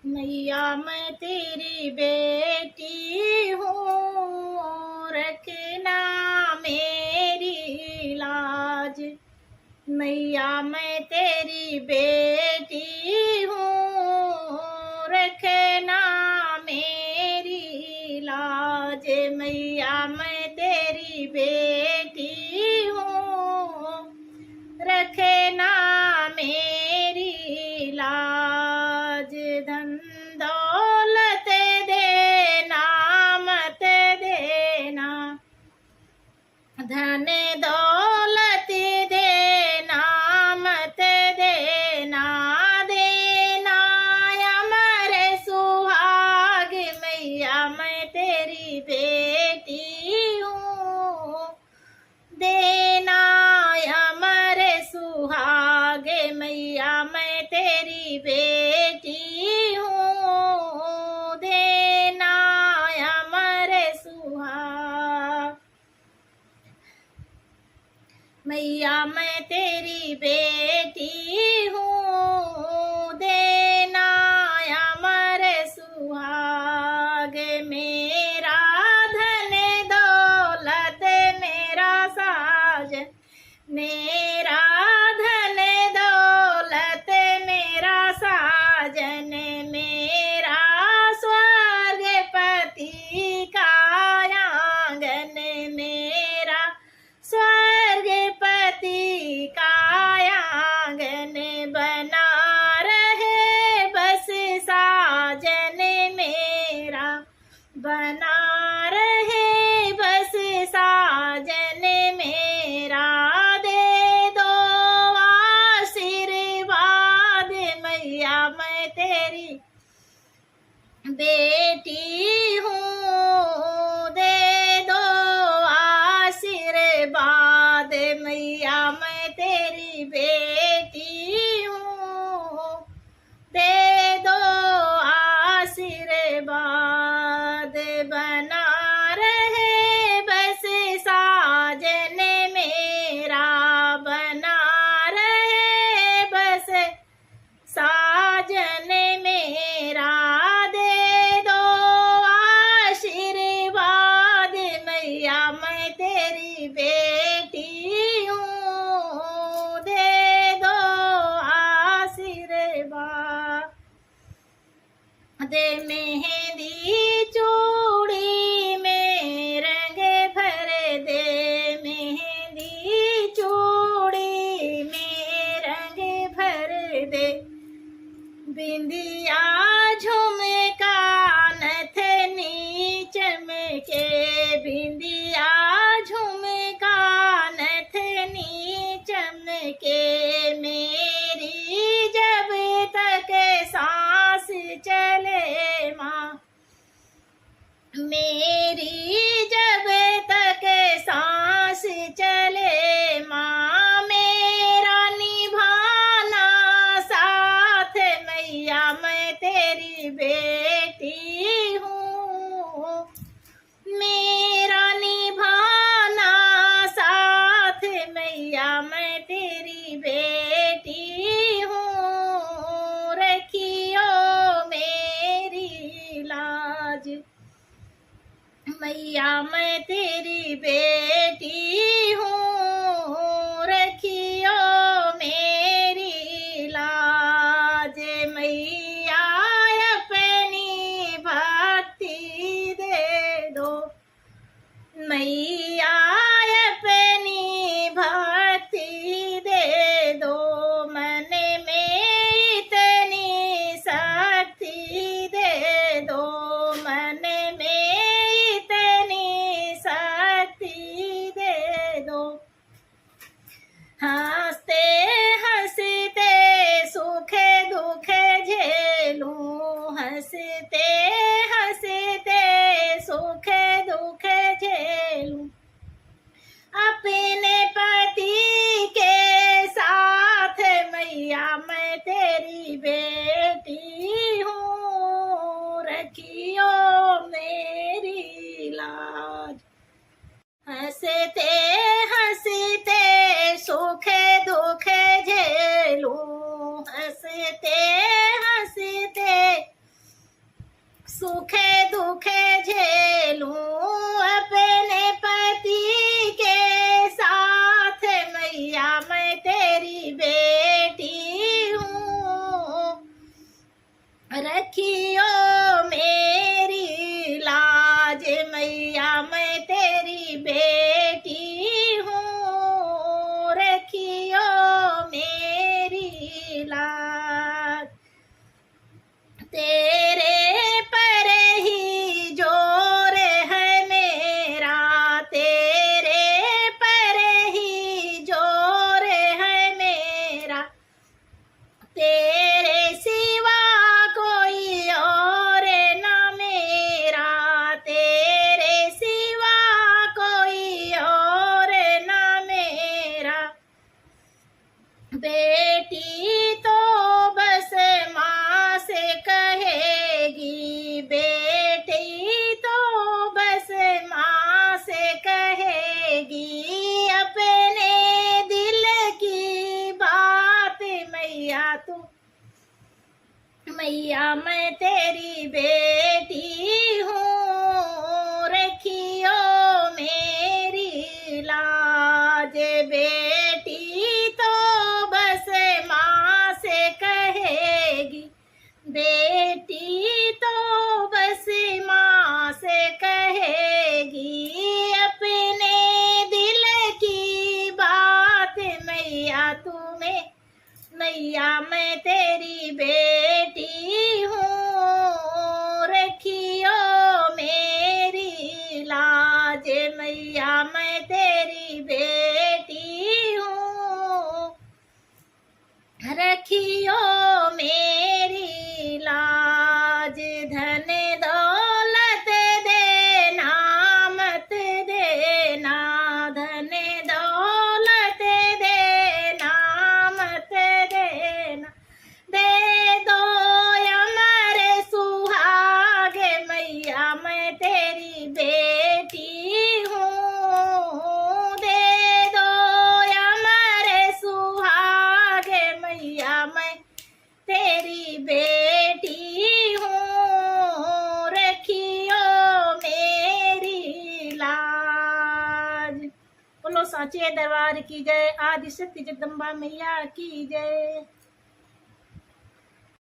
मैया मैं तेरी बेटी हूँ, रखना मेरी लाज। मैया मैं तेरी बेटी हूँ, रखना मेरी लाज। मैया मैं तेरी बेटी हूँ, रखना मेरी लाज। धन दौलत देना मत देना, धन दौलत देना मत देना, देना अमर सुहाग। मैया मैं तेरी बेटी हूँ, देना अमर सुहाग। मैया मैं तेरी बेटी हूँ, देना अमर सुहाग। मैया मैं तेरी बेटी हूँ, देना अमर सुहाग। मेरा धन दौलत मेरा साज, मेरा धन दौलत मेरा साजन, मेरा स्वर्गपति का आंगन, मेरा स्वर्गपति का आंगन बना रहे बस साजन मेरा, बना रहे बस साजन मेरा। दे दो आशीर्वाद, मैया मैं तेरी बेटी हूँ, दे दो आशीर्वाद। मैया मैं तेरी बेटी हूँ, दे दो आशीर्वाद। बना रहे बस साजन मेरा, बना रहे बस साजन मेरा। दे दो आशीर्वाद, मैया मैं तेरी बेटी हूँ, दे दो आशीर्वाद। दे मेहंदी चूड़ी में रंग भर दे, मेहंदी चूड़ी में रंग भर दे। बिंदिया झुमका नथनी चमके, बिंदिया झुमका नथनी चमके। मेरी जब तक सांस चले माँ, मेरी जब तक सांस चले माँ, मेरा निभाना साथ। मैया मैं तेरी बेटी हूँ, मेरा निभाना साथ। मैया मैं तेरी बेटी हूँ, रखियो मेरी लाज। मैया मैं तेरी बेटी हूँ, रखियो मेरी लाज। मैया अपनी भक्ति दे दो, मैया अपनी भक्ति दे दो। मन में इतनी शक्ति दे दो, मन में इतनी शक्ति दे दो। सुखे दुखे झेलूं अपने पति के साथ। मैया मैं तेरी बेटी हूँ, रखियो मेरी लाज। मैया मैं तेरी बेटी हूँ, रखियो मेरी लाज। तेरे पर ही जोर है मेरा, तेरे पर ही जोर है मेरा। तेरे सिवा कोई और ना मेरा, तेरे सिवा कोई और ना मेरा। बेटी तो बस माँ से कहेगी, बेटी तो बस माँ से कहेगी अपने दिल की बात। मैया तू, मैया मैं तेरी बेटी हूँ, रखियो मेरी लाज। बेटी तो बस माँ से कहेगी, बेटी तो बस माँ से कहेगी अपने दिल की बात। मैया तुम्हें, मैया मैं तेरी बेटी हूँ, रखियो मेरी लाज। मैया मैं तेरी बेटी हूँ, रखियो मेरी लाज। धन दौलत देना मत देना, धन दौलत देना मत देना। दे दो अमर सुहाग, मैया मैं तेरी बेटी हूँ, दे दो अमर सुहाग। मैया मैं तेरी बेटी हूँ, रखियो मेरी लाज। बोलो साचे दरबार की जय, आदि शक्ति जगदम्बा मैया की जय।